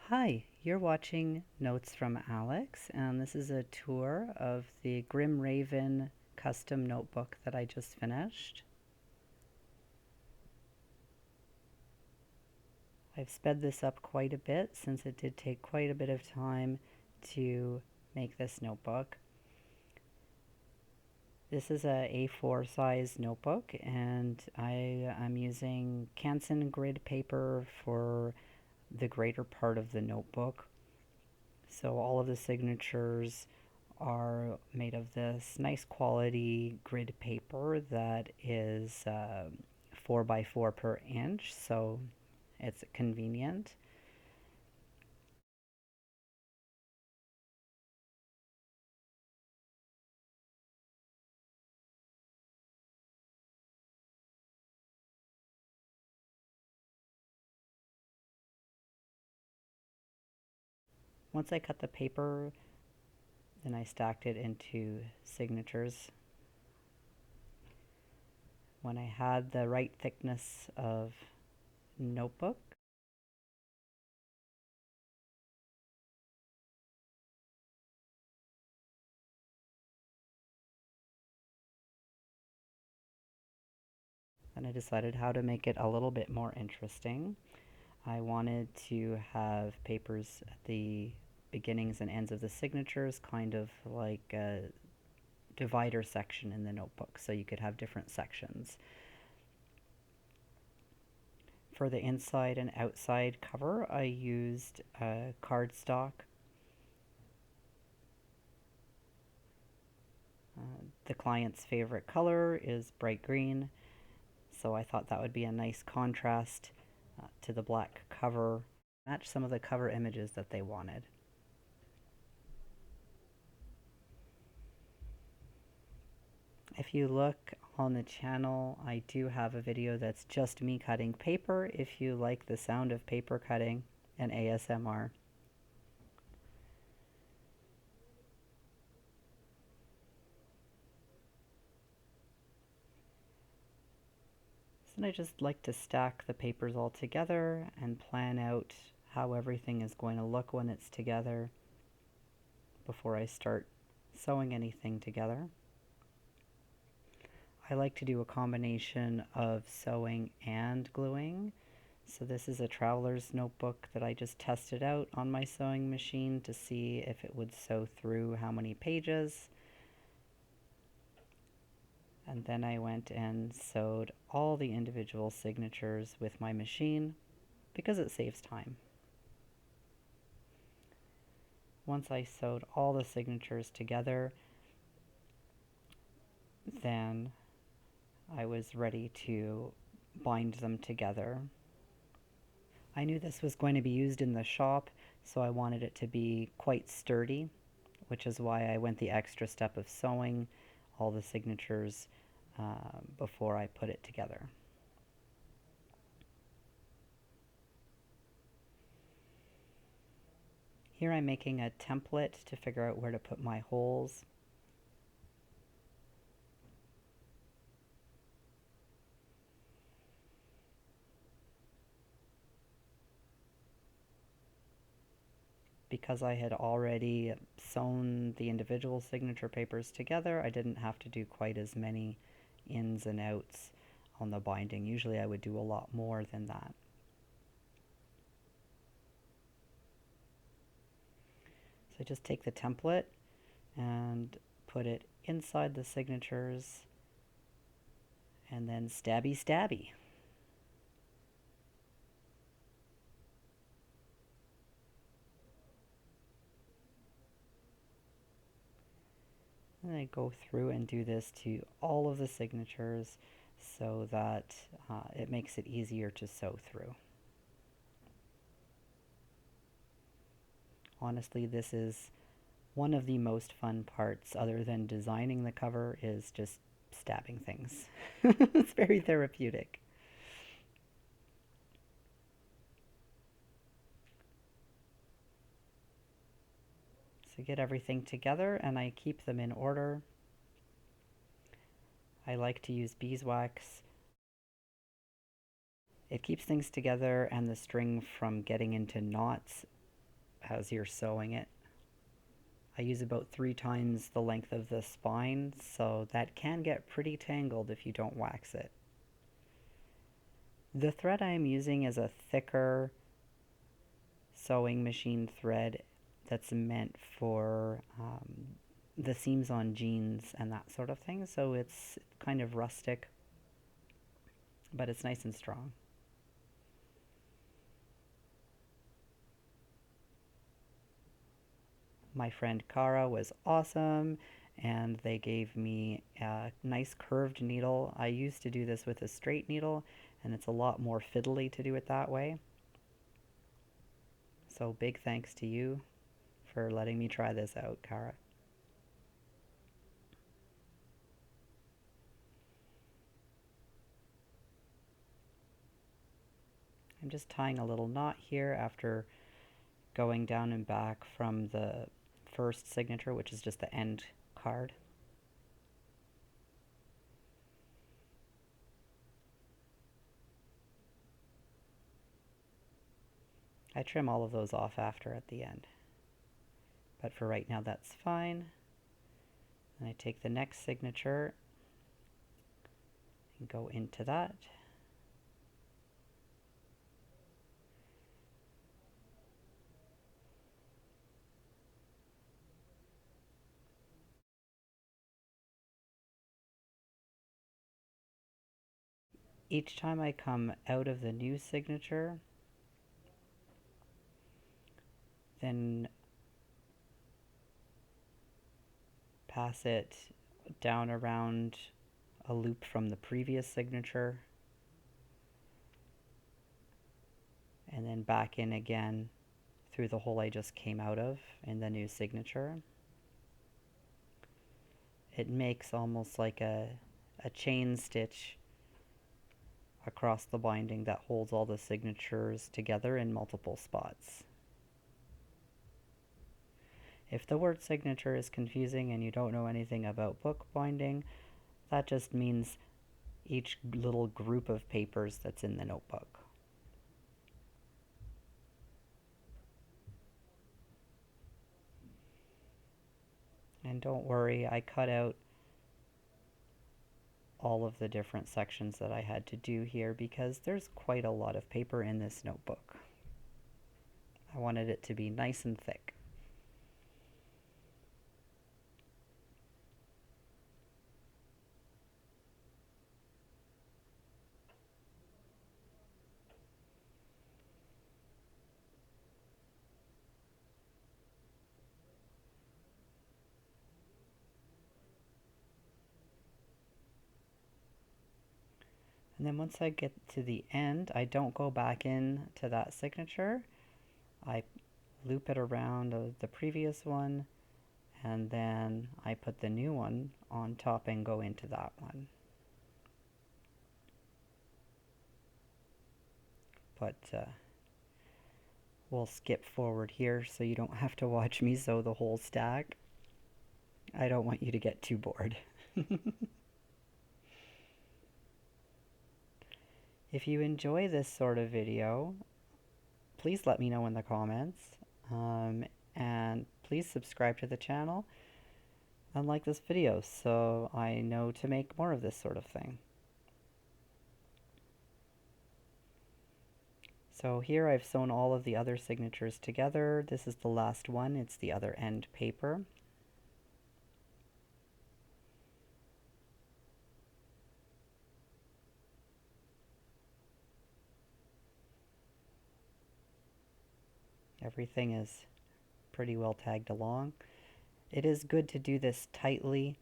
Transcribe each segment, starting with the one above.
Hi, you're watching Notes from Alex, and this is a tour of the Grim Raven custom notebook that I just finished. I've sped this up quite a bit since it did take quite a bit of time to make this notebook. This is a A4 size notebook, and I am using Canson grid paper for the greater part of the notebook. So all of the signatures are made of this nice quality grid paper that is 4 by 4 per inch, so it's convenient. Once I cut the paper, then I stacked it into signatures. When I had the right thickness of notebook, then I decided how to make it a little bit more interesting. I wanted to have papers at the beginnings and ends of the signatures, kind of like a divider section in the notebook, so you could have different sections. For the inside and outside cover, I used cardstock. The client's favorite color is bright green, so I thought that would be a nice contrast to the black cover, match some of the cover images that they wanted. If you look on the channel, I do have a video that's just me cutting paper if you like the sound of paper cutting and ASMR. So I just like to stack the papers all together and plan out how everything is going to look when it's together before I start sewing anything together. I like to do a combination of sewing and gluing. So this is a traveler's notebook that I just tested out on my sewing machine to see if it would sew through how many pages. And then I went and sewed all the individual signatures with my machine because it saves time. Once I sewed all the signatures together, then I was ready to bind them together. I knew this was going to be used in the shop, so I wanted it to be quite sturdy, which is why I went the extra step of sewing all the signatures before I put it together. Here I'm making a template to figure out where to put my holes. Because I had already sewn the individual signature papers together, I didn't have to do quite as many ins and outs on the binding. Usually I would do a lot more than that. So just take the template and put it inside the signatures and then stabby stabby. And I go through and do this to all of the signatures so that it makes it easier to sew through. Honestly, this is one of the most fun parts, other than designing the cover, is just stabbing things. It's very therapeutic. So get everything together and I keep them in order. I like to use beeswax. It keeps things together and the string from getting into knots as you're sewing it. I use about 3 times the length of the spine, so that can get pretty tangled if you don't wax it. The thread I am using is a thicker sewing machine thread that's meant for the seams on jeans and that sort of thing, so it's kind of rustic, but it's nice and strong. My friend Cara was awesome, and they gave me a nice curved needle. I used to do this with a straight needle, and it's a lot more fiddly to do it that way. So big thanks to you for letting me try this out, Cara. I'm just tying a little knot here after going down and back from the first signature, which is just the end card. I trim all of those off after at the end, but for right now that's fine. And I take the next signature and go into that. Each time I come out of the new signature, then pass it down around a loop from the previous signature, and then back in again through the hole I just came out of in the new signature. It makes almost like a chain stitch across the binding that holds all the signatures together in multiple spots. If the word signature is confusing and you don't know anything about bookbinding, that just means each little group of papers that's in the notebook. And don't worry, I cut out all of the different sections that I had to do here because there's quite a lot of paper in this notebook. I wanted it to be nice and thick. And then once I get to the end, I don't go back in to that signature. I loop it around the previous one, and then I put the new one on top and go into that one. But we'll skip forward here so you don't have to watch me sew the whole stack. I don't want you to get too bored. If you enjoy this sort of video, please let me know in the comments. And please subscribe to the channel and like this video so I know to make more of this sort of thing. So here I've sewn all of the other signatures together. This is the last one. It's the other end paper. Everything is pretty well tagged along. It is good to do this tightly,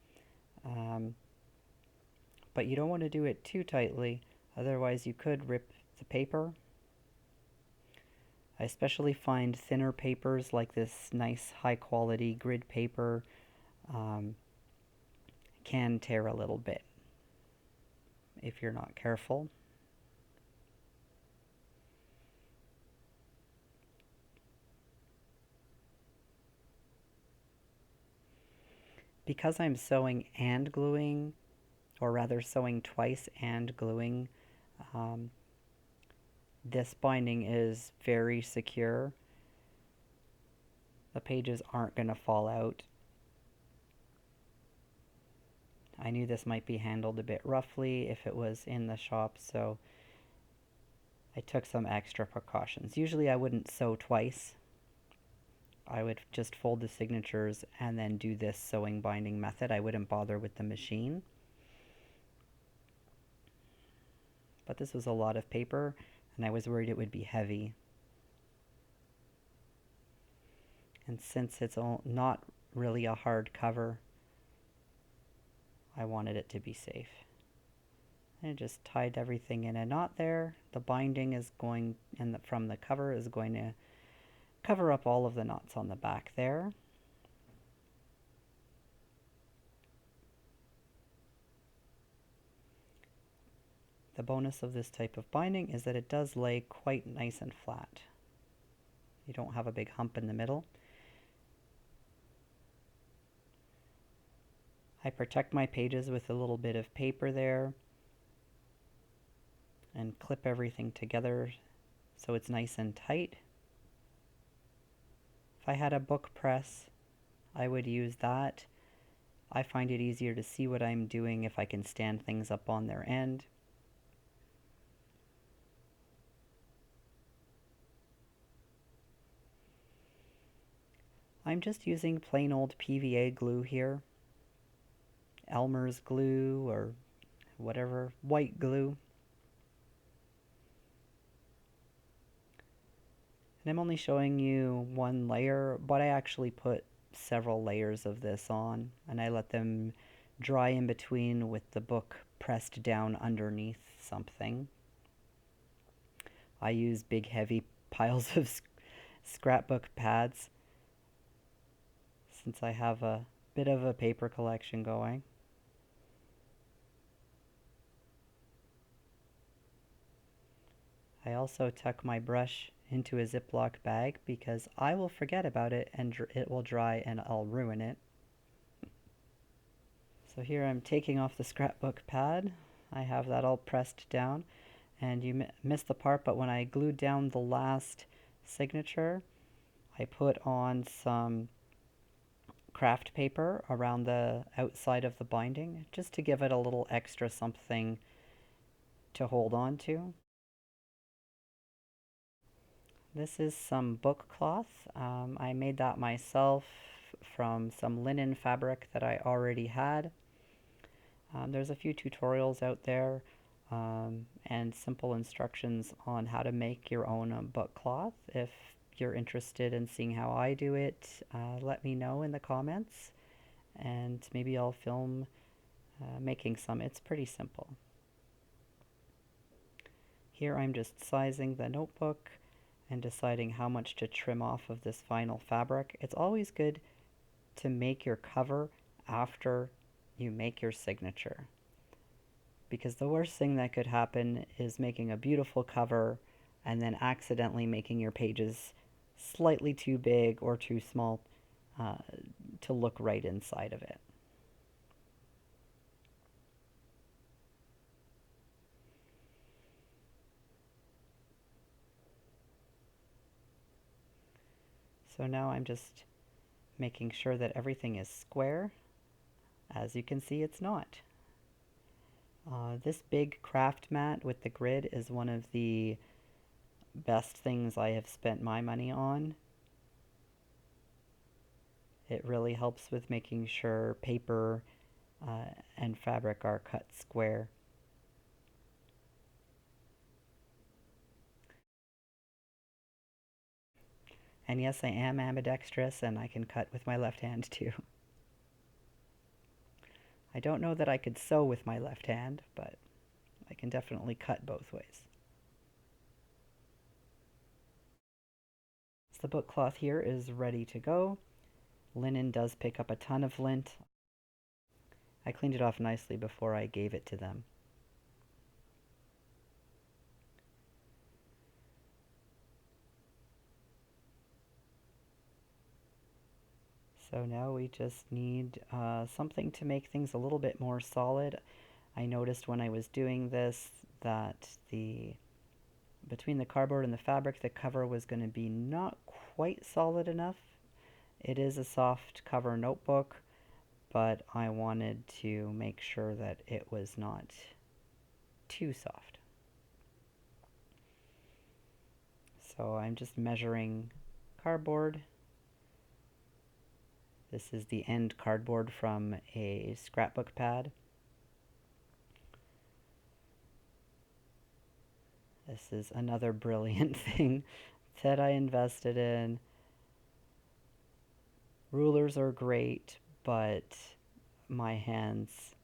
but you don't want to do it too tightly, otherwise you could rip the paper. I especially find thinner papers like this nice high quality grid paper can tear a little bit if you're not careful. Because I'm sewing and gluing, or rather sewing twice and gluing, this binding is very secure. The pages aren't going to fall out. I knew this might be handled a bit roughly if it was in the shop, so I took some extra precautions. Usually I wouldn't sew twice. I would just fold the signatures and then do this sewing binding method. I wouldn't bother with the machine. But this was a lot of paper, and I was worried it would be heavy. And since it's not really a hard cover, I wanted it to be safe. And I just tied everything in a knot there. The binding is going, and from the cover is going to cover up all of the knots on the back there. The bonus of this type of binding is that it does lay quite nice and flat. You don't have a big hump in the middle. I protect my pages with a little bit of paper there and clip everything together so it's nice and tight. If I had a book press, I would use that. I find it easier to see what I'm doing if I can stand things up on their end. I'm just using plain old PVA glue here. Elmer's glue or whatever, white glue. And I'm only showing you one layer, but I actually put several layers of this on, and I let them dry in between with the book pressed down underneath something. I use big heavy piles of scrapbook pads since I have a bit of a paper collection going. I also tuck my brush into a Ziploc bag because I will forget about it and it will dry and I'll ruin it. So here I'm taking off the scrapbook pad. I have that all pressed down, and you missed the part, but when I glued down the last signature, I put on some craft paper around the outside of the binding just to give it a little extra something to hold on to. This is some book cloth. I made that myself from some linen fabric that I already had. There's a few tutorials out there and simple instructions on how to make your own book cloth. If you're interested in seeing how I do it, let me know in the comments and maybe I'll film making some. It's pretty simple. Here I'm just sizing the notebook and deciding how much to trim off of this final fabric. It's always good to make your cover after you make your signature, because the worst thing that could happen is making a beautiful cover and then accidentally making your pages slightly too big or too small to look right inside of it. So now I'm just making sure that everything is square. As you can see, it's not. This big craft mat with the grid is one of the best things I have spent my money on. It really helps with making sure paper and fabric are cut square. And yes, I am ambidextrous and I can cut with my left hand too. I don't know that I could sew with my left hand, but I can definitely cut both ways. So the book cloth here is ready to go. Linen does pick up a ton of lint. I cleaned it off nicely before I gave it to them. So now we just need something to make things a little bit more solid. I noticed when I was doing this that between the cardboard and the fabric, the cover was going to be not quite solid enough. It is a soft cover notebook, but I wanted to make sure that it was not too soft. So I'm just measuring cardboard. This is the end cardboard from a scrapbook pad. This is another brilliant thing that I invested in. Rulers are great, but my hands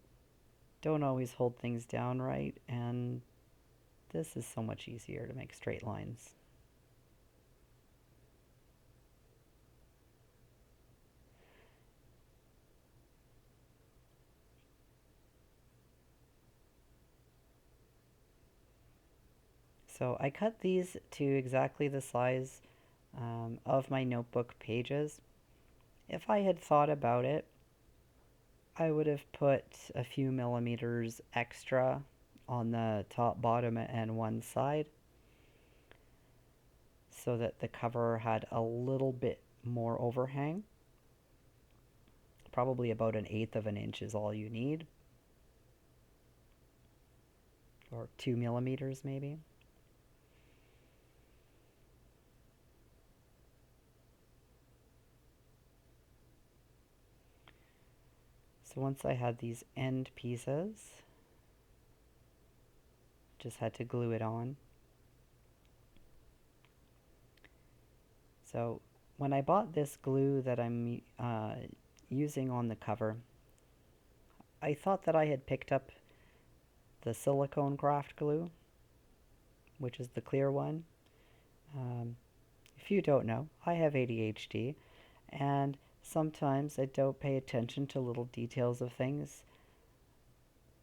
don't always hold things down right, and this is so much easier to make straight lines. So I cut these to exactly the size of my notebook pages. If I had thought about it, I would have put a few millimeters extra on the top, bottom, and one side so that the cover had a little bit more overhang. Probably about 1/8 of an inch is all you need, or 2 millimeters maybe. So once I had these end pieces, just had to glue it on. So when I bought this glue that I'm using on the cover, I thought that I had picked up the silicone craft glue, which is the clear one. Um, if you don't know, I have ADHD, and sometimes I don't pay attention to little details of things.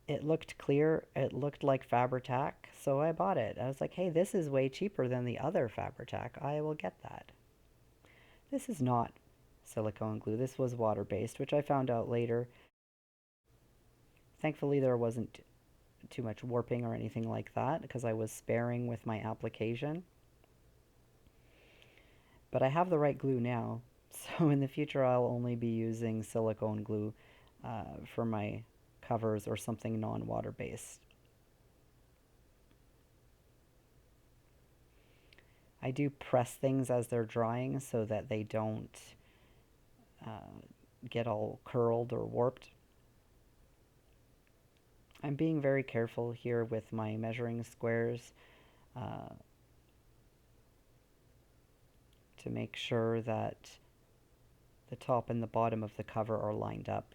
It looked clear, it looked like Fabri-Tac, so I bought it. I was like, hey, this is way cheaper than the other Fabri-Tac. I will get that. This is not silicone glue. This was water-based, which I found out later. Thankfully, there wasn't too much warping or anything like that because I was sparing with my application. But I have the right glue now, so in the future I'll only be using silicone glue for my covers or something non-water based. I do press things as they're drying so that they don't uh, get all curled or warped. I'm being very careful here with my measuring squares uh, to make sure that the top and the bottom of the cover are lined up.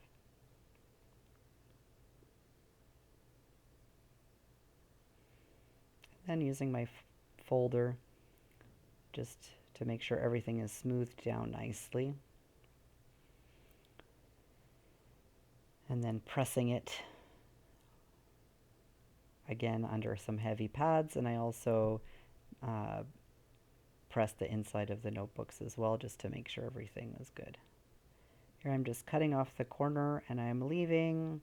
Then using my folder just to make sure everything is smoothed down nicely. And then pressing it again under some heavy pads, and I also uh, press the inside of the notebooks as well just to make sure everything is good. Here I'm just cutting off the corner and I'm leaving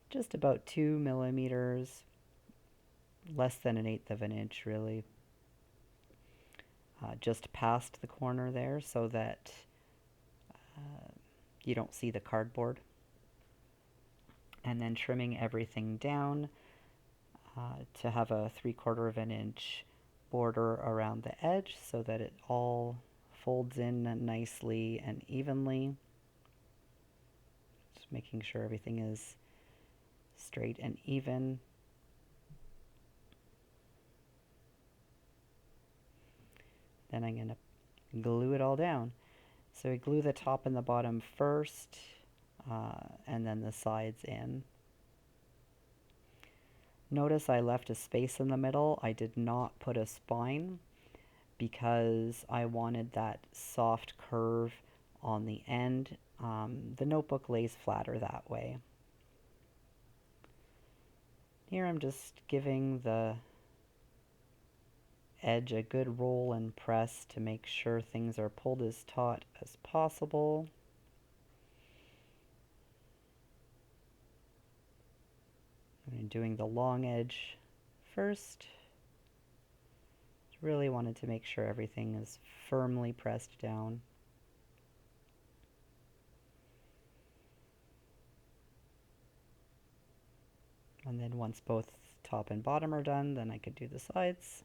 just about 2 millimeters, less than 1/8 of an inch really, just past the corner there so that you don't see the cardboard. And then trimming everything down to have a 3/4 of an inch border around the edge so that it all folds in nicely and evenly. Just making sure everything is straight and even. Then I'm going to glue it all down. So we glue the top and the bottom first, and then the sides in. Notice I left a space in the middle. I did not put a spine because I wanted that soft curve on the end. The notebook lays flatter that way. Here I'm just giving the edge a good roll and press to make sure things are pulled as taut as possible. I'm doing the long edge first. Really wanted to make sure everything is firmly pressed down. And then once both top and bottom are done, then I could do the sides.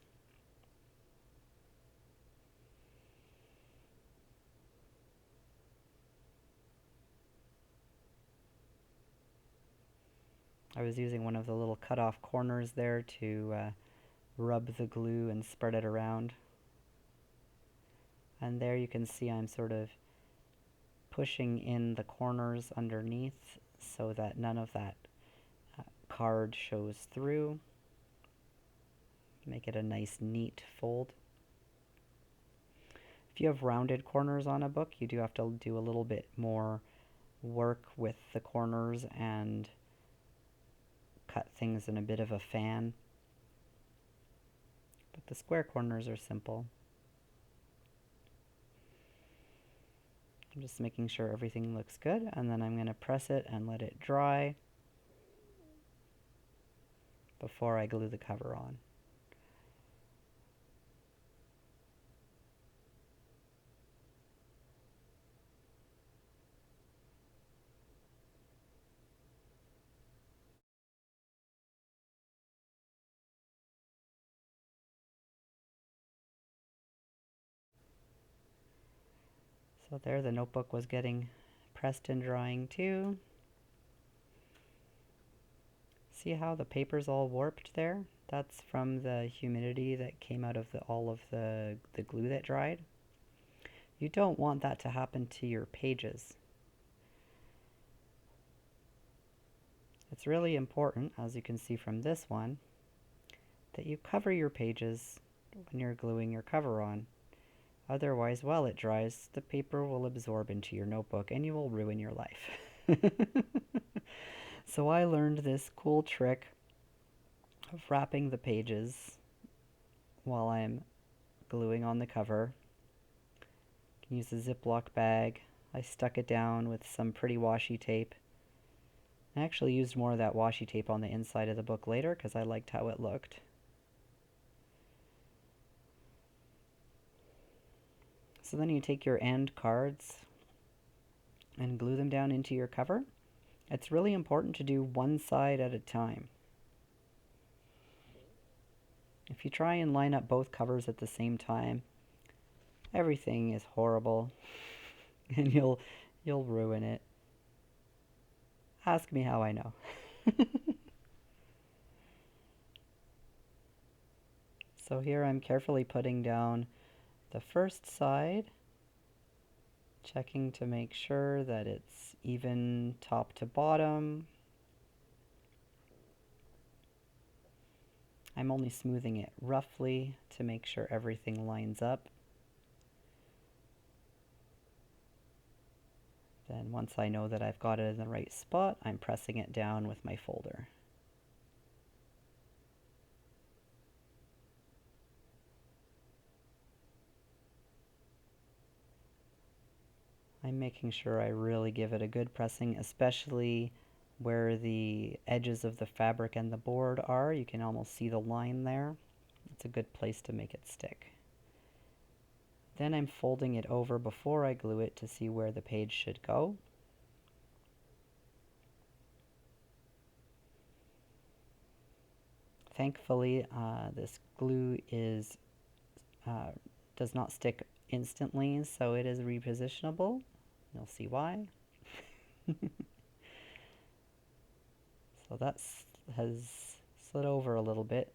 I was using one of the little cut off corners there to rub the glue and spread it around. And there you can see I'm sort of pushing in the corners underneath so that none of that card shows through. Make it a nice neat fold. If you have rounded corners on a book, you do have to do a little bit more work with the corners and cut things in a bit of a fan. But the square corners are simple. I'm just making sure everything looks good, and then I'm going to press it and let it dry before I glue the cover on. So there, the notebook was getting pressed and drying too. See how the paper's all warped there? That's from the humidity that came out of all of the glue that dried. You don't want that to happen to your pages. It's really important, as you can see from this one, that you cover your pages when you're gluing your cover on. Otherwise, while it dries, the paper will absorb into your notebook and you will ruin your life. So I learned this cool trick of wrapping the pages while I'm gluing on the cover. You can use a Ziploc bag. I stuck it down with some pretty washi tape. I actually used more of that washi tape on the inside of the book later because I liked how it looked. So then you take your end cards and glue them down into your cover. It's really important to do one side at a time. If you try and line up both covers at the same time, everything is horrible and you'll ruin it. Ask me how I know. So here I'm carefully putting down the first side, checking to make sure that it's even top to bottom. I'm only smoothing it roughly to make sure everything lines up. Then once I know that I've got it in the right spot, I'm pressing it down with my folder. I'm making sure I really give it a good pressing, especially where the edges of the fabric and the board are. You can almost see the line there. It's a good place to make it stick. Then I'm folding it over before I glue it to see where the page should go. Thankfully, this glue does not stick instantly, so it is repositionable. You'll see why. So that has slid over a little bit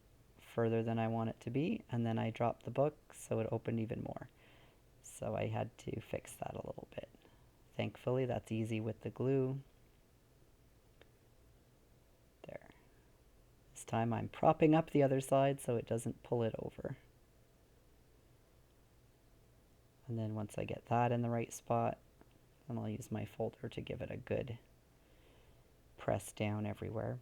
further than I want it to be, and then I dropped the book so it opened even more. So I had to fix that a little bit. Thankfully, that's easy with the glue. There. This time I'm propping up the other side so it doesn't pull it over. And then once I get that in the right spot, then I'll use my folder to give it a good press down everywhere.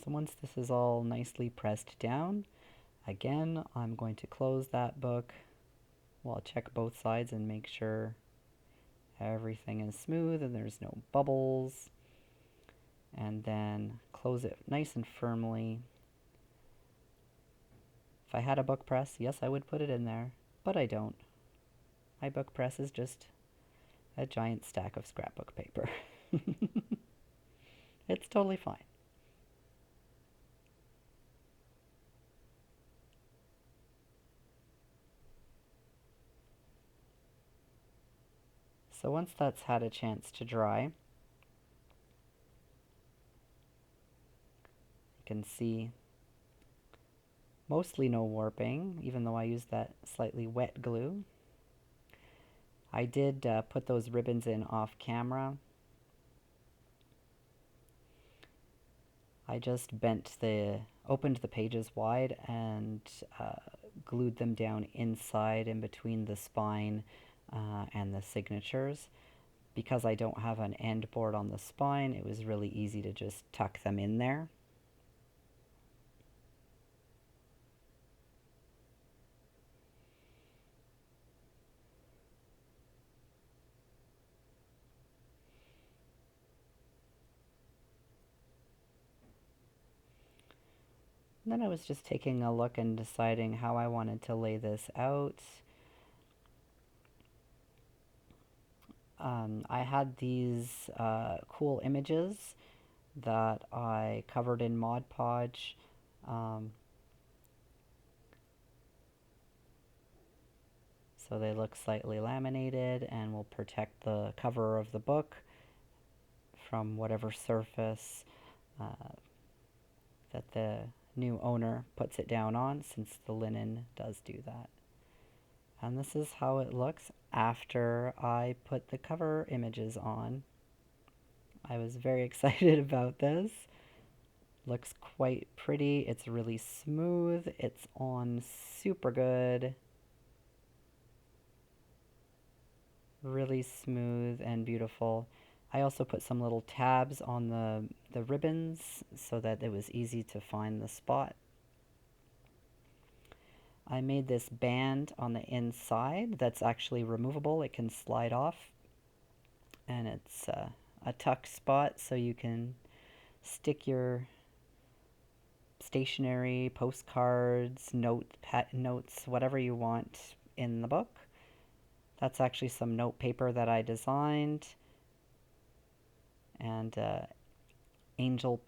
So once this is all nicely pressed down, again, I'm going to close that book. Well, I'll check both sides and make sure everything is smooth and there's no bubbles. And then close it nice and firmly. If I had a book press, yes, I would put it in there, but I don't. My book press is just a giant stack of scrapbook paper. It's totally fine. So once that's had a chance to dry, you can see mostly no warping, even though I used that slightly wet glue. I did put those ribbons in off camera. I just opened the pages wide and glued them down inside in between the spine and the signatures. Because I don't have an end board on the spine, it was really easy to just tuck them in there. And then I was just taking a look and deciding how I wanted to lay this out. I had these cool images that I covered in Mod Podge. So they look slightly laminated and will protect the cover of the book from whatever surface that the new owner puts it down on, since the linen does do that. And this is how it looks after I put the cover images on. I was very excited about this. Looks quite pretty. It's really smooth. It's on super good. Really smooth and beautiful. I also put some little tabs on the ribbons so that it was easy to find the spot. I made this band on the inside that's actually removable. It can slide off, and it's a tuck spot so you can stick your stationery, postcards, notes, whatever you want in the book. That's actually some note paper that I designed, and Angel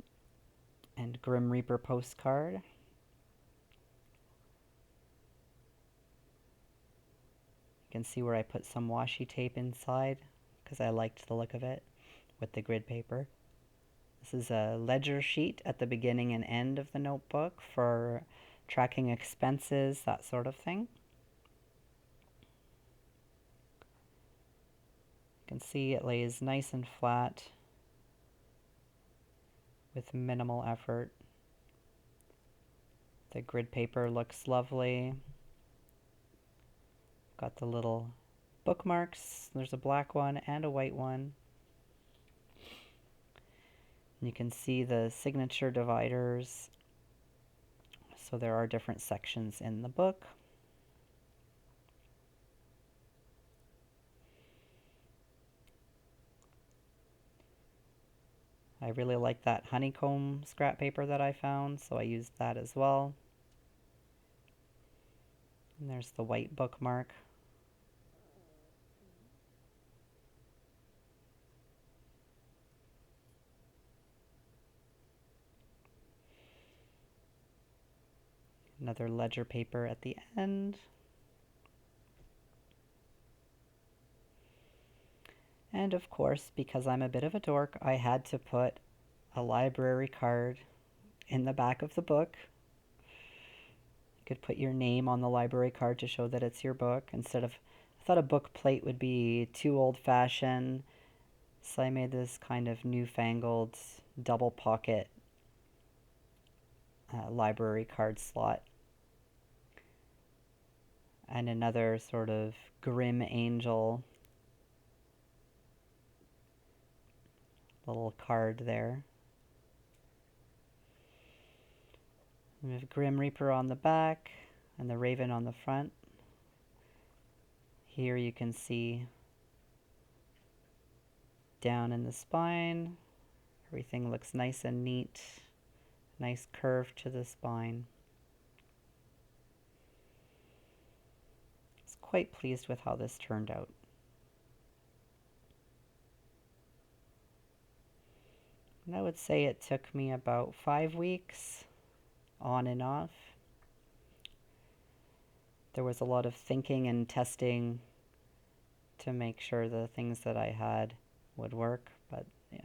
and Grim Reaper postcard. You can see where I put some washi tape inside because I liked the look of it with the grid paper. This is a ledger sheet at the beginning and end of the notebook for tracking expenses, that sort of thing. You can see it lays nice and flat with minimal effort. The grid paper looks lovely. Got the little bookmarks. There's a black one and a white one. And you can see the signature dividers. So there are different sections in the book. I really like that honeycomb scrap paper that I found, so I used that as well. And there's the white bookmark. Another ledger paper at the end. And of course, because I'm a bit of a dork, I had to put a library card in the back of the book. You could put your name on the library card to show that it's your book instead of, I thought a book plate would be too old-fashioned, so I made this kind of newfangled double pocket library card slot. And another sort of grim angel little card there. We have Grim Reaper on the back and the Raven on the front. Here you can see down in the spine, Everything looks nice and neat, nice curve to the spine. I was quite pleased with how this turned out. And I would say it took me about 5 weeks on and off. There was a lot of thinking and testing to make sure the things that I had would work, but yeah.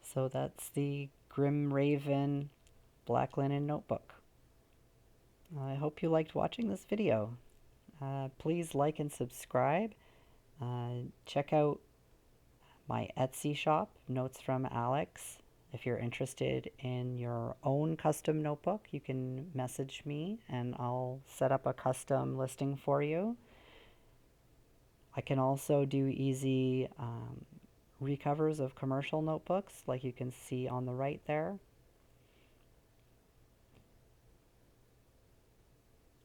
So that's the Grim Raven Black Linen Notebook. I hope you liked watching this video. Please like and subscribe. Check out my Etsy shop, Notes from Alex. If you're interested in your own custom notebook, you can message me and I'll set up a custom listing for you. I can also do easy recovers of commercial notebooks, like you can see on the right there.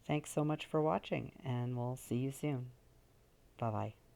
Thanks so much for watching, and we'll see you soon. Bye-bye.